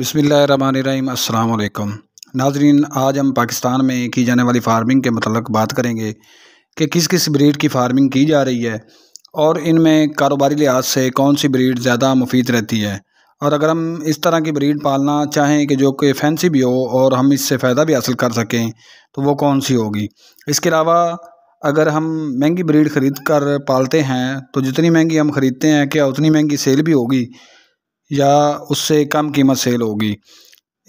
बिस्मिल्लाहिर्रहमानिर्रहीम अस्सलाम वालेकुम नाज़रीन, आज हम पाकिस्तान में की जाने वाली फ़ार्मिंग के मतलब बात करेंगे कि किस किस ब्रीड की फ़ार्मिंग की जा रही है और इनमें कारोबारी लिहाज से कौन सी ब्रीड ज़्यादा मुफीद रहती है। और अगर हम इस तरह की ब्रीड पालना चाहें कि जो कि फैंसी भी हो और हम इससे फ़ायदा भी हासिल कर सकें तो वो कौन सी होगी। इसके अलावा अगर हम महंगी ब्रीड ख़रीद कर पालते हैं तो जितनी महंगी हम ख़रीदते हैं क्या उतनी महंगी सेल भी होगी या उससे कम कीमत सेल होगी।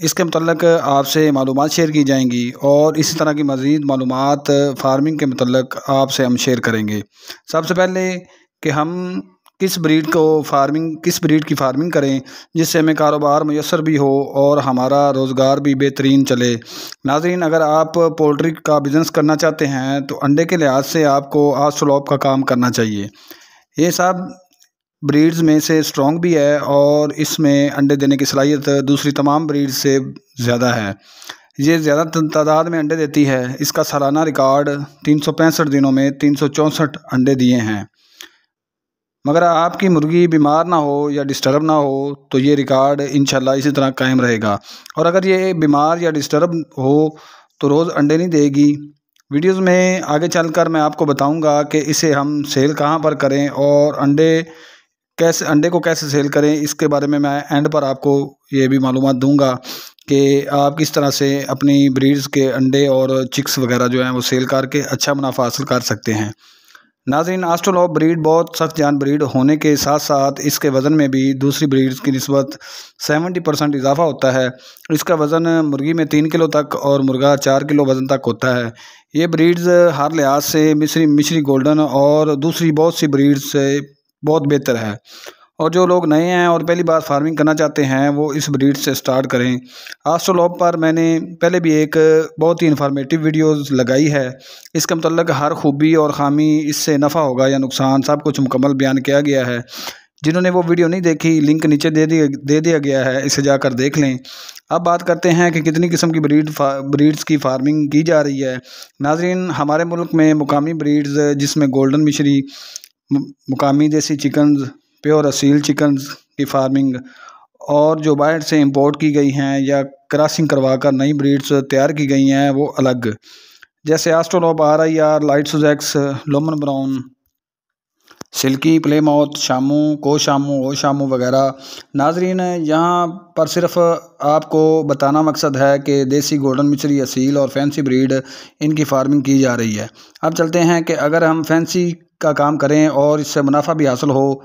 इसके मतलब आपसे मालूमात शेयर की जाएंगी और इसी तरह की मज़ीद मालूमात फार्मिंग के मतलब आपसे हम शेयर करेंगे। सबसे पहले कि हम किस ब्रीड की फ़ार्मिंग करें जिससे हमें कारोबार मुयसर भी हो और हमारा रोज़गार भी बेहतरीन चले। नाज़रीन, अगर आप पोल्ट्री का बिज़नेस करना चाहते हैं तो अंडे के लिहाज से आपको आस्ट्रोलॉप का काम करना चाहिए। ये सब ब्रीड्स में से स्ट्रॉन्ग भी है और इसमें अंडे देने की सलाहियत दूसरी तमाम ब्रीड्स से ज़्यादा है। ये ज़्यादा तादाद में अंडे देती है। इसका सालाना रिकॉर्ड 365 दिनों में 364 अंडे दिए हैं। मगर आपकी मुर्गी बीमार ना हो या डिस्टर्ब ना हो तो ये रिकॉर्ड इंशाल्लाह इसी तरह कायम रहेगा। और अगर ये बीमार या डिस्टर्ब हो तो रोज़ अंडे नहीं देगी। वीडियोज़ में आगे चलकर मैं आपको बताऊंगा कि इसे हम सेल कहाँ पर करें और अंडे को कैसे सेल करें। इसके बारे में मैं एंड पर आपको ये भी मालूमात दूंगा कि आप किस तरह से अपनी ब्रीड्स के अंडे और चिक्स वगैरह जो हैं वो सेल करके अच्छा मुनाफा हासिल कर सकते हैं। नाज़रीन, आस्ट्रोलॉप ब्रीड बहुत सख्त जान ब्रीड होने के साथ साथ इसके वज़न में भी दूसरी ब्रीड्स की निस्बत 70% इजाफा होता है। इसका वज़न मुर्गी में 3 किलो तक और मुर्गा 4 किलो वज़न तक होता है। ये ब्रीड्स हर लिहाज से मिस्री गोल्डन और दूसरी बहुत सी ब्रीड्स से बहुत बेहतर है। और जो लोग नए हैं और पहली बार फार्मिंग करना चाहते हैं वो इस ब्रीड से स्टार्ट करें। आस्ट्रोलॉप पर मैंने पहले भी एक बहुत ही इन्फॉर्मेटिव वीडियोस लगाई है। इसका मतलब हर खूबी और ख़ामी, इससे नफ़ा होगा या नुकसान, सब कुछ मुकम्मल बयान किया गया है। जिन्होंने वो वीडियो नहीं देखी, लिंक नीचे दे दिया गया है, इसे जाकर देख लें। अब बात करते हैं कि कितनी किस्म की ब्रीड्स की फार्मिंग की जा रही है। नाज़रीन, हमारे मुल्क में मुकामी ब्रीड्स जिसमें गोल्डन मिश्री, मुकामी देसी चिकन्स, प्योर असील चिकन्स की फार्मिंग और जो बाहर से इंपोर्ट की गई हैं या क्रॉसिंग करवा कर नई ब्रीड्स तैयार की गई हैं वो अलग, जैसे Australorp, RIR, light Sussex, Lohmann Brown, silky, Plymouth, Shamo, O Shamo वगैरह। नाजरीन, यहाँ पर सिर्फ आपको बताना मकसद है कि देसी गोल्डन मिश्री, असील और फैंसी ब्रीड इनकी फार्मिंग की जा रही है। अब चलते हैं कि अगर हम फैंसी का काम करें और इससे मुनाफा भी हासिल हो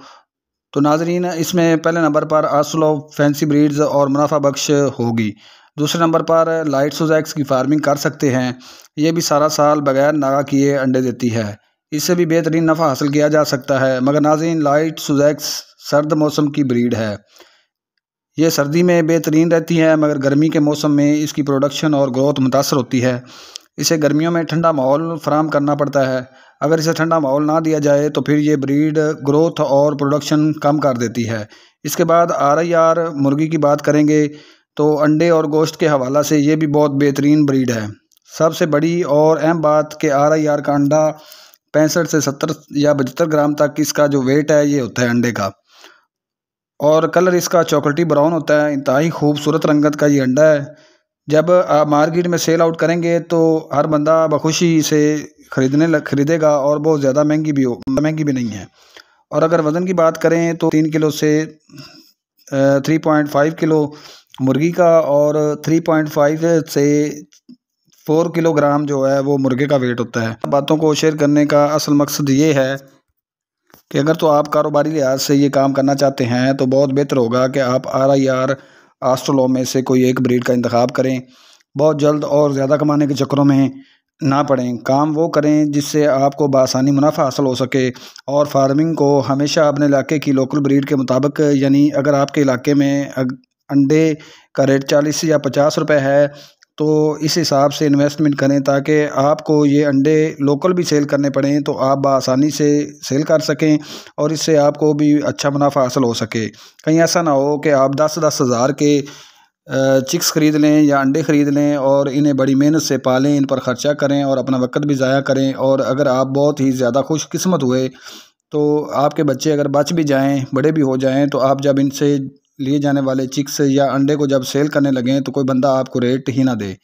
तो नाजरीन इसमें पहले नंबर पर आस्ट्रोलॉप फैंसी ब्रीड्स और मुनाफा बख्श होगी। दूसरे नंबर पर लाइट सुजैक्स की फार्मिंग कर सकते हैं। ये भी सारा साल बगैर नागा किए अंडे देती है। इससे भी बेहतरीन नफ़ा हासिल किया जा सकता है। मगर नाज़रीन, लाइट सुजैक्स सर्द मौसम की ब्रीड है। ये सर्दी में बेहतरीन रहती है मगर गर्मी के मौसम में इसकी प्रोडक्शन और ग्रोथ मुतासर होती है। इसे गर्मियों में ठंडा माहौल फराहम करना पड़ता है। अगर इसे ठंडा माहौल ना दिया जाए तो फिर ये ब्रीड ग्रोथ और प्रोडक्शन कम कर देती है। इसके बाद RIR मुर्गी की बात करेंगे तो अंडे और गोश्त के हवाला से ये भी बहुत बेहतरीन ब्रीड है। सबसे बड़ी और अहम बात कि RIR का अंडा 65 से 70 या 72 ग्राम तक इसका जो वेट है ये होता है अंडे का। और कलर इसका चॉकलेटी ब्राउन होता है। इंतहाई खूबसूरत रंगत का ये अंडा है। जब आप मार्केट में सेल आउट करेंगे तो हर बंदा बखुशी से खरीदेगा और बहुत ज़्यादा महंगी भी नहीं है। और अगर वज़न की बात करें तो 3 किलो से 3.5 किलो मुर्गी का और 3.5 से 4 किलोग्राम जो है वो मुर्गे का वेट होता है। बातों को शेयर करने का असल मकसद ये है कि अगर तो आप कारोबारी लिहाज से ये काम करना चाहते हैं तो बहुत बेहतर होगा कि आप RIR आस्ट्रोलॉप में से कोई एक ब्रीड का इंतखाब करें। बहुत जल्द और ज़्यादा कमाने के चक्करों में ना पड़ें। काम वो करें जिससे आपको बआसानी मुनाफा हासिल हो सके। और फार्मिंग को हमेशा अपने इलाके की लोकल ब्रीड के मुताबिक, यानी अगर आपके इलाके में अंडे का रेट 40 या 50 रुपये है तो इस हिसाब से इन्वेस्टमेंट करें ताकि आपको ये अंडे लोकल भी सेल करने पड़ें तो आप बआसानी से सेल कर सकें और इससे आपको भी अच्छा मुनाफा हासिल हो सके। कहीं ऐसा ना हो कि आप 10-10 हज़ार के चिक्स ख़रीद लें या अंडे ख़रीद लें और इन्हें बड़ी मेहनत से पालें, इन पर ख़र्चा करें और अपना वक्त भी ज़ाया करें। और अगर आप बहुत ही ज़्यादा खुशकिस्मत हुए तो आपके बच्चे अगर बच भी जाएँ, बड़े भी हो जाएँ, तो आप जब इनसे लिए जाने वाले चिक्स या अंडे को जब सेल करने लगें तो कोई बंदा आपको रेट ही ना दे,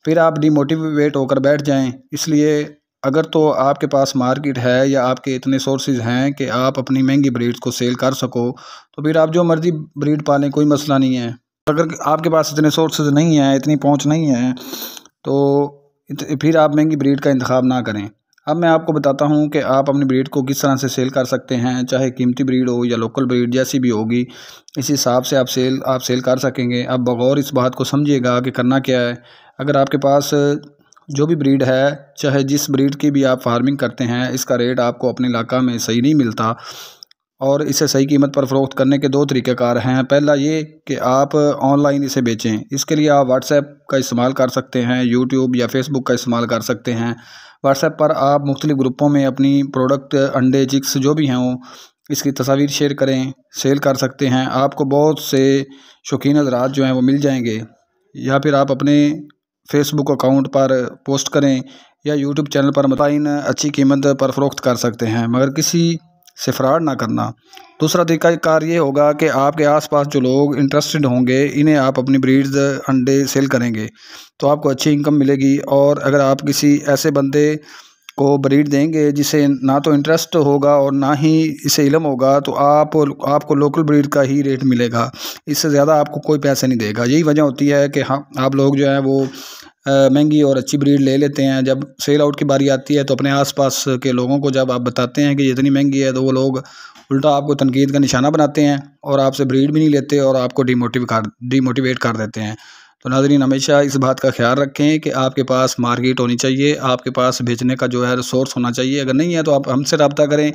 फिर आप डिमोटिवेट होकर बैठ जाएं। इसलिए अगर तो आपके पास मार्केट है या आपके इतने सोर्सेज हैं कि आप अपनी महंगी ब्रीड्स को सेल कर सको, तो फिर आप जो मर्ज़ी ब्रीड पालें, कोई मसला नहीं है। अगर आपके पास इतने सोर्सेज नहीं हैं, इतनी पहुंच नहीं है, तो फिर आप महंगी ब्रीड का इंतखाब ना करें। अब मैं आपको बताता हूं कि आप अपनी ब्रीड को किस तरह से सेल कर सकते हैं, चाहे कीमती ब्रीड हो या लोकल ब्रीड, जैसी भी होगी इस हिसाब से आप सेल कर सकेंगे। अब बगौर इस बात को समझिएगा कि करना क्या है। अगर आपके पास जो भी ब्रीड है, चाहे जिस ब्रीड की भी आप फार्मिंग करते हैं, इसका रेट आपको अपने इलाका में सही नहीं मिलता और इसे सही कीमत पर फ़रोख्त करने के दो तरीक़ेकार हैं। पहला ये कि आप ऑनलाइन इसे बेचें। इसके लिए आप व्हाट्सएप का इस्तेमाल कर सकते हैं, यूट्यूब या फेसबुक का इस्तेमाल कर सकते हैं। व्हाट्सएप पर आप मुख्तलिफ़ ग्रुपों में अपनी प्रोडक्ट, अंडे, चिक्स जो भी हों, इसकी तस्वीर शेयर करें, सेल कर सकते हैं। आपको बहुत से शौकीन हज़रात जो हैं वो मिल जाएंगे। या फिर आप अपने फेसबुक अकाउंट पर पोस्ट करें या यूट्यूब चैनल पर मुतय्यन अच्छी कीमत पर फ़रोख्त कर सकते हैं, मगर किसी से फ्रॉड ना करना। दूसरा तरीक़ाकार ये होगा कि आपके आसपास जो लोग इंटरेस्टेड होंगे, इन्हें आप अपनी ब्रीड्स, अंडे सेल करेंगे तो आपको अच्छी इनकम मिलेगी। और अगर आप किसी ऐसे बंदे को ब्रीड देंगे जिसे ना तो इंटरेस्ट होगा और ना ही इसे इल्म होगा, तो आपको लोकल ब्रीड का ही रेट मिलेगा, इससे ज़्यादा आपको कोई पैसे नहीं देगा। यही वजह होती है कि हाँ, आप लोग जो है वो महंगी और अच्छी ब्रीड ले लेते हैं। जब सेल आउट की बारी आती है तो अपने आसपास के लोगों को जब आप बताते हैं कि ये इतनी महंगी है, तो वो लोग उल्टा आपको तनकीद का निशाना बनाते हैं और आपसे ब्रीड भी नहीं लेते और आपको डिमोटिवेट कर देते हैं। तो नाज़रीन, हमेशा इस बात का ख्याल रखें कि आपके पास मार्केट होनी चाहिए, आपके पास बेचने का जो है रिसोर्स होना चाहिए। अगर नहीं है तो आप हमसे रब्ता करें,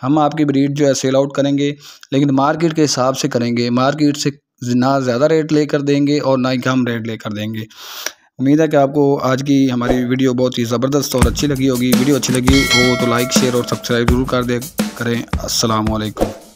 हम आपकी ब्रीड जो है सेल आउट करेंगे, लेकिन मार्केट के हिसाब से करेंगे। मार्केट से ना ज़्यादा रेट लेकर देंगे और ना ही कम रेट लेकर देंगे। उम्मीद है कि आपको आज की हमारी वीडियो बहुत ही ज़बरदस्त और अच्छी लगी होगी। वीडियो अच्छी लगी हो तो लाइक, शेयर और सब्सक्राइब ज़रूर कर दे करें। अस्सलाम वालेकुम।